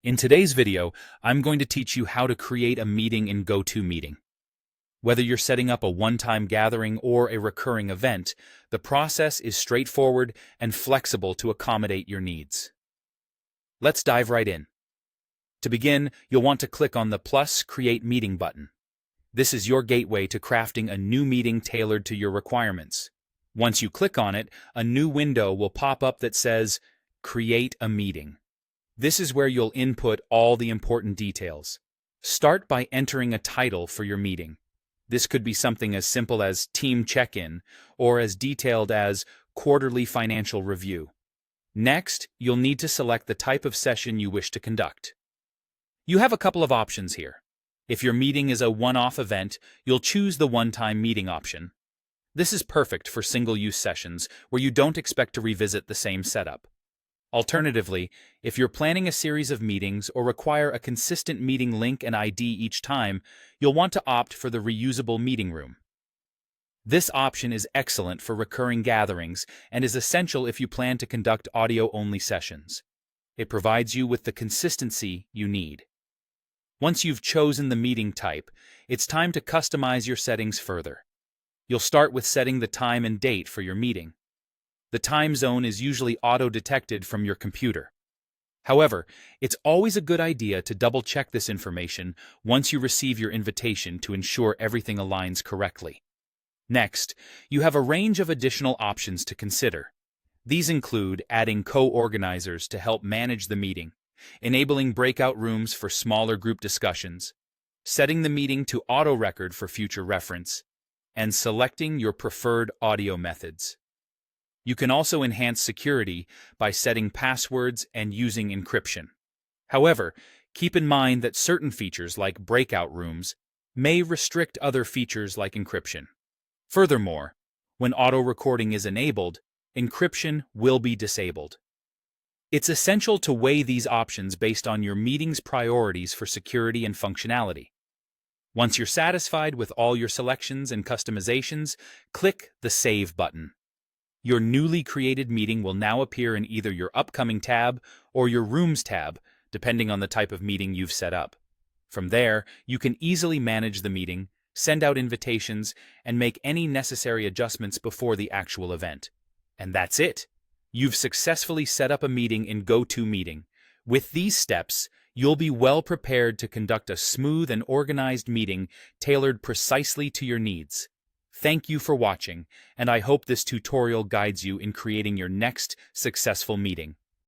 In today's video, I'm going to teach you how to create a meeting in GoToMeeting. Whether you're setting up a one-time gathering or a recurring event, the process is straightforward and flexible to accommodate your needs. Let's dive right in. To begin, you'll want to click on the plus Create Meeting button. This is your gateway to crafting a new meeting tailored to your requirements. Once you click on it, a new window will pop up that says, Create a Meeting. This is where you'll input all the important details. Start by entering a title for your meeting. This could be something as simple as Team Check-in or as detailed as Quarterly Financial Review. Next, you'll need to select the type of session you wish to conduct. You have a couple of options here. If your meeting is a one-off event, you'll choose the one-time meeting option. This is perfect for single-use sessions where you don't expect to revisit the same setup. Alternatively, if you're planning a series of meetings or require a consistent meeting link and ID each time, you'll want to opt for the reusable meeting room. This option is excellent for recurring gatherings and is essential if you plan to conduct audio-only sessions. It provides you with the consistency you need. Once you've chosen the meeting type, it's time to customize your settings further. You'll start with setting the time and date for your meeting. The time zone is usually auto-detected from your computer. However, it's always a good idea to double-check this information once you receive your invitation to ensure everything aligns correctly. Next, you have a range of additional options to consider. These include adding co-organizers to help manage the meeting, enabling breakout rooms for smaller group discussions, setting the meeting to auto-record for future reference, and selecting your preferred audio methods. You can also enhance security by setting passwords and using encryption. However, keep in mind that certain features like breakout rooms may restrict other features like encryption. Furthermore, when auto-recording is enabled, encryption will be disabled. It's essential to weigh these options based on your meeting's priorities for security and functionality. Once you're satisfied with all your selections and customizations, click the Save button. Your newly created meeting will now appear in either your Upcoming tab or your Rooms tab, depending on the type of meeting you've set up. From there, you can easily manage the meeting, send out invitations, and make any necessary adjustments before the actual event. And that's it! You've successfully set up a meeting in GoToMeeting. With these steps, you'll be well prepared to conduct a smooth and organized meeting tailored precisely to your needs. Thank you for watching, and I hope this tutorial guides you in creating your next successful meeting.